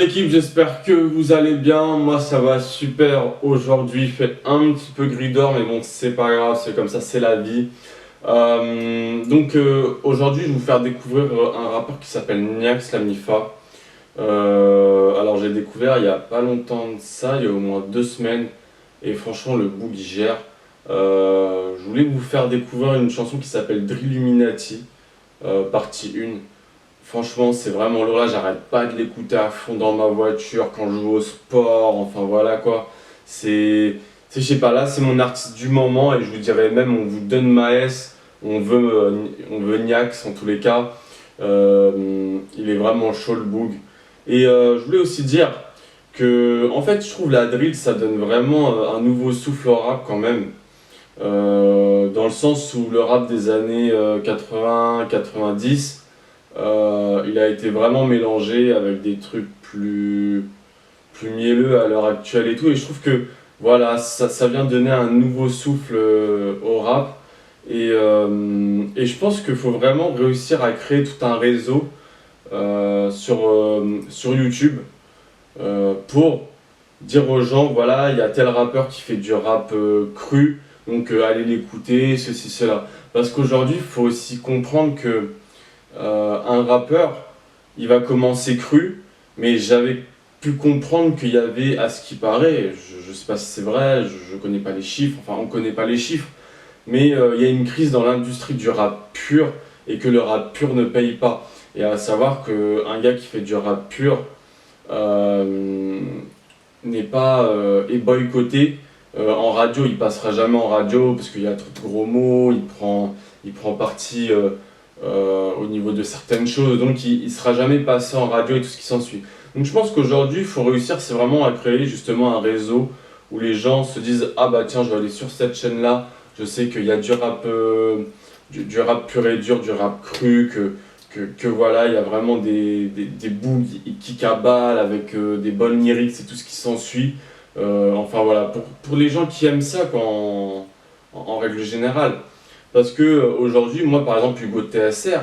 l'équipe, j'espère que vous allez bien. Moi ça va super aujourd'hui, il fait un petit peu gris dehors mais bon c'est pas grave, c'est comme ça, c'est la vie. Aujourd'hui je vais vous faire découvrir un rappeur qui s'appelle Niax La Mifa. Alors j'ai découvert il y a pas longtemps de ça, il y a au moins 2 semaines et franchement le boug il gère. Je voulais vous faire découvrir une chanson qui s'appelle Drilluminati, partie 1. Franchement, c'est vraiment lourd là, j'arrête pas de l'écouter à fond dans ma voiture quand je vais au sport, enfin voilà quoi. Je sais pas, là c'est mon artiste du moment et je vous dirais même, on vous donne Maes, on veut Niax en tous les cas. Il est vraiment chaud le boug. Je voulais aussi dire que, en fait, je trouve la drill ça donne vraiment un nouveau souffle au rap quand même. Dans le sens où le rap des années 80-90. Il a été vraiment mélangé avec des trucs plus mielleux à l'heure actuelle et tout. Et je trouve que voilà, ça vient donner un nouveau souffle au rap. Et je pense qu'il faut vraiment réussir à créer tout un réseau sur YouTube pour dire aux gens, voilà, il y a tel rappeur qui fait du rap cru, donc allez l'écouter, ceci, cela. Parce qu'aujourd'hui, il faut aussi comprendre que un rappeur, il va commencer cru, mais j'avais pu comprendre qu'il y avait, à ce qui paraît, je sais pas si c'est vrai, je connais pas les chiffres, enfin on connaît pas les chiffres, mais il y a une crise dans l'industrie du rap pur et que le rap pur ne paye pas. Et à savoir qu'un gars qui fait du rap pur euh, n'est pas est boycotté. En radio, il passera jamais en radio parce qu'il y a trop de gros mots, il prend parti au niveau de certaines choses, donc il sera jamais passé en radio et tout ce qui s'ensuit. Donc je pense qu'aujourd'hui, il faut réussir, c'est vraiment à créer justement un réseau où les gens se disent ah bah tiens, je vais aller sur cette chaîne-là, je sais qu'il y a du rap, du rap pur et dur, du rap cru, que voilà, il y a vraiment des bougs qui cabalent avec des bonnes lyrics et tout ce qui s'ensuit. Enfin voilà, pour les gens qui aiment ça quoi, en règle générale. Parce que aujourd'hui, moi par exemple, Hugo TSR,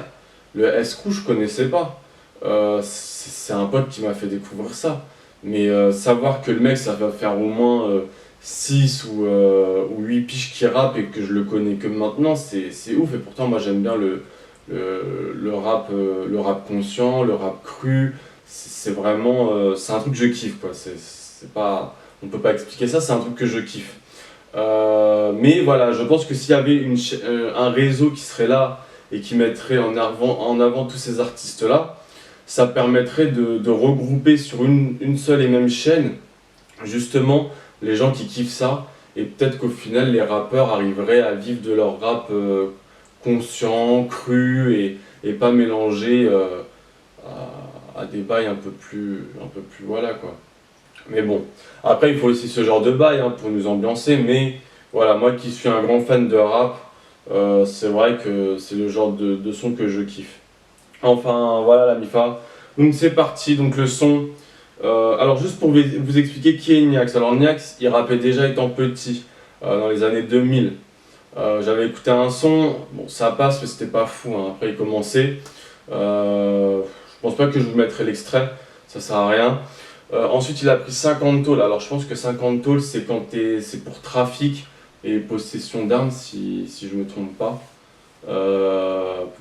le S-Crew, je connaissais pas. C'est un pote qui m'a fait découvrir ça. Mais savoir que le mec, ça va faire au moins 6 ou 8 piges qui rappe et que je le connais que maintenant, c'est ouf. Et pourtant, moi j'aime bien le rap conscient, le rap cru. C'est vraiment. C'est un truc que je kiffe quoi. C'est pas, on peut pas expliquer ça, c'est un truc que je kiffe. Mais voilà, je pense que s'il y avait un réseau qui serait là et qui mettrait en avant tous ces artistes-là, ça permettrait de regrouper sur une seule et même chaîne, justement, les gens qui kiffent ça. Et peut-être qu'au final, les rappeurs arriveraient à vivre de leur rap conscient, cru et pas mélangé à des bails un peu plus voilà quoi. Mais bon, après il faut aussi ce genre de bail hein, pour nous ambiancer, mais voilà, moi qui suis un grand fan de rap, c'est vrai que c'est le genre de son que je kiffe. Enfin voilà la Mifa. Donc c'est parti, donc le son. Alors juste pour vous expliquer qui est Niax. Alors Niax, il rappait déjà étant petit, dans les années 2000. J'avais écouté un son, bon ça passe mais c'était pas fou, hein. Après il commençait. Je pense pas que je vous mettrai l'extrait, ça sert à rien. Ensuite, il a pris 50 tôles. Alors, je pense que 50 tôles, c'est pour trafic et possession d'armes, si je ne me trompe pas.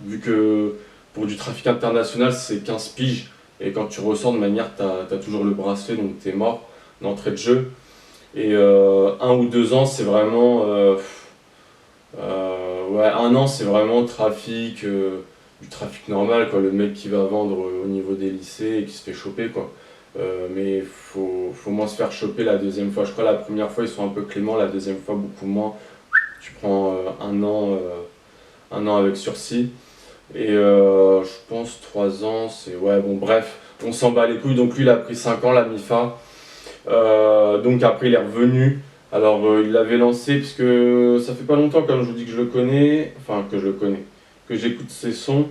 Vu que pour du trafic international, c'est 15 piges. Et quand tu ressors de manière, tu as toujours le bracelet, donc tu es mort d'entrée de jeu. Et 1 ou 2 ans, c'est vraiment. Ouais, 1 an, c'est vraiment trafic, du trafic normal, quoi. Le mec qui va vendre au niveau des lycées et qui se fait choper, quoi. Mais faut moins se faire choper la deuxième fois. Je crois la première fois ils sont un peu cléments, la deuxième fois beaucoup moins. Tu prends 1 an avec sursis. Et je pense 3 ans, c'est. Ouais, bon, bref, on s'en bat les couilles. Donc lui il a pris 5 ans, la MIFA. Donc après il est revenu. Alors il l'avait lancé, puisque ça fait pas longtemps, comme je vous dis, que je le connais. Enfin, que je le connais. Que j'écoute ses sons.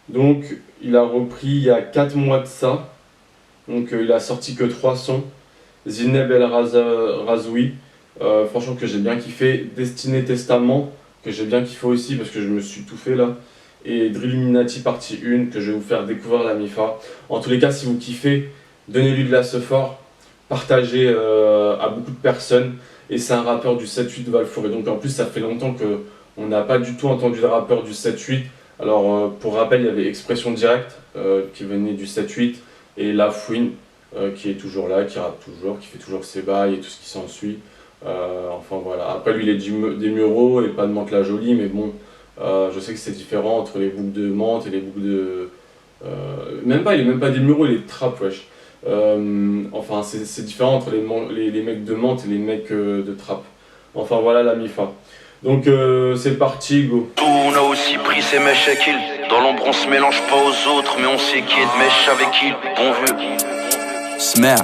Donc il a repris il y a 4 mois de ça. Donc il a sorti que 3 sons. Zineb El Razoui, franchement que j'ai bien kiffé. Destiné Testament, que j'ai bien kiffé aussi parce que je me suis tout fait là. Et Drilluminati partie 1, que je vais vous faire découvrir la MIFA. En tous les cas, si vous kiffez, donnez-lui de la support, partagez à beaucoup de personnes. Et c'est un rappeur du 7-8 Valfour. Et donc en plus, ça fait longtemps qu'on n'a pas du tout entendu de rappeur du 7-8. Alors pour rappel, il y avait Expression Directe qui venait du 7-8 et La Fouine qui est toujours là, qui rappe toujours, qui fait toujours ses bails et tout ce qui s'ensuit. Enfin voilà. Après lui, il est des Mureaux et pas de Mantes la Jolie, mais bon, je sais que c'est différent entre les boucles de Mantes et les boucles de. Même pas, il est même pas des Mureaux, il est de trap, wesh. Enfin, c'est différent entre les mecs de Mantes et les mecs de trap. Enfin voilà la MIFA. Donc c'est parti, go. On a aussi pris ses mèches à kill. Dans l'ombre on se mélange pas aux autres, mais on sait qui est de mèche avec qui. Bon vieux. Smer,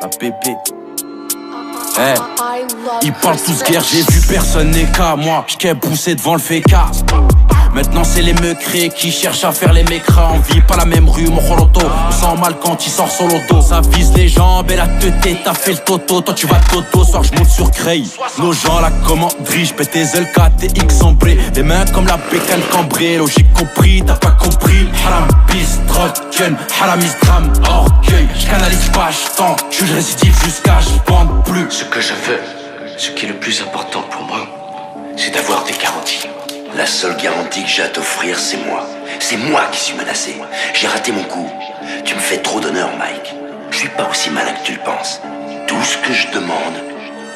la pépé. Hey. Ils parlent tous guerre, j'ai vu personne n'est qu'à moi. J'qu'ai poussé devant le fécas. Maintenant c'est les meucrés qui cherchent à faire les mécras. On vit pas la même rue, mon roloto. On sent mal quand il sort solo dos. Ça vise les jambes et la teuté, t'as fait le toto. Toi tu vas toto, soir je monte sur Creil. Nos gens la commanderie, j'pète tes LK, TX sombré. Les mains comme la bécane cambrée. Logique compris, t'as pas compris. Haram, bis, drogue, gun, haramis, drame, orgueil. J'canalise pas, j't'encule, je récidive jusqu'à j'bande plus. Ce que je veux, ce qui est le plus important pour moi, c'est d'avoir des garanties. La seule garantie que j'ai à t'offrir, c'est moi. C'est moi qui suis menacé. J'ai raté mon coup. Tu me fais trop d'honneur, Mike. Je suis pas aussi malin que tu le penses. Tout ce que je demande,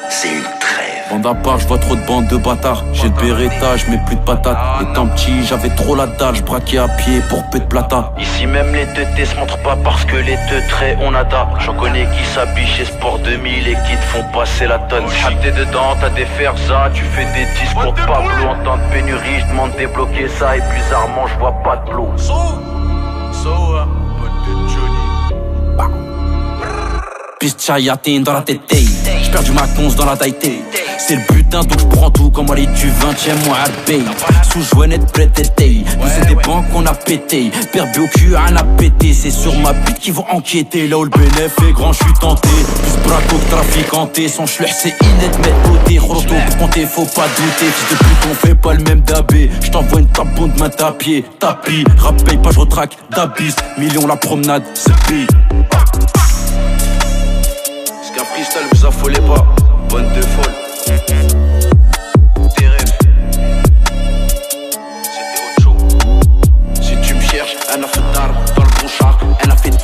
c'est une trêve. Bande à part, je vois trop de bandes de bâtards. J'ai le Beretta, je mets plus de patates. Étant petit, j'avais trop la dalle, je braquais à pied pour peu de plata. Ici même les teutés se montrent pas parce que les teutrés on nada. J'en connais qui s'habillent chez Sport 2000 et qui te font passer la tonne. Si t'es dedans, t'as des ferzas, tu fais des discours de Pablo. En temps de pénurie, je demande débloquer ça et bizarrement je vois pas de l'eau. Piste chayatin dans la tête, j'perds du maconce dans la daïté. C'est le butin donc j'prends tout comme aller du 20ème mois à paye. Sous joignette prêt tété. Nous c'est des banques qu'on a pété. Perdu au cul rien à péter. C'est sur ma bite qu'ils vont enquêter. Là où le bénéf est grand j'suis tenté. Plus braco que traficanté. Son chluh c'est innet mais côté. Roto pour compter faut pas douter. Fils de pute on fait pas le même dabé. J't'envoie une taponne de main à pied. Tapis, rap paye pas j'retraque. Dabis, millions la promenade, c'est pire. Qu'un freestyle vous affolez pas, bonne de folle. Tes rêves, c'était autre chose. Si tu me cherches, un a fait d'arbre dans le bouchard, un a fait tout.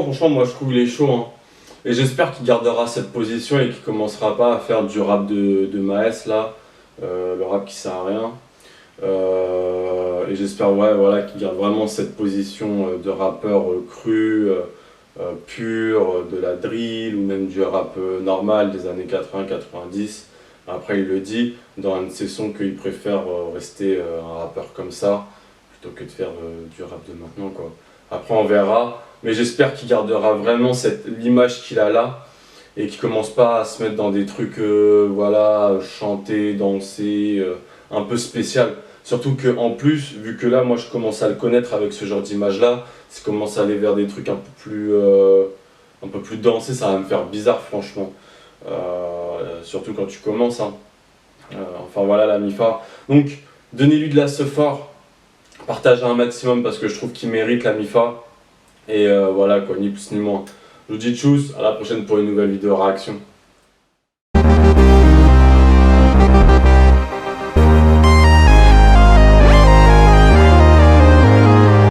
Franchement, moi je trouve il est chaud. Hein. Et j'espère qu'il gardera cette position et qu'il commencera pas à faire du rap de Maes là, le rap qui sert à rien. Et j'espère ouais, voilà, qu'il garde vraiment cette position de rappeur cru, pur, de la drill ou même du rap normal des années 80-90. Après il le dit dans un de ses sons qu'il préfère rester un rappeur comme ça plutôt que de faire du rap de maintenant quoi. Après on verra. Mais j'espère qu'il gardera vraiment l'image qu'il a là et qu'il commence pas à se mettre dans des trucs, voilà, chanter, danser, un peu spécial. Surtout qu'en plus, vu que là, moi je commence à le connaître avec ce genre d'image là, si je commence à aller vers des trucs un peu plus dansés, ça va me faire bizarre franchement. Surtout quand tu commences. Hein. Enfin voilà la MIFA. Donc, donnez-lui de la support, partagez un maximum parce que je trouve qu'il mérite la MIFA. Et voilà quoi, ni plus ni moins. Je vous dis tchuss, à la prochaine pour une nouvelle vidéo réaction.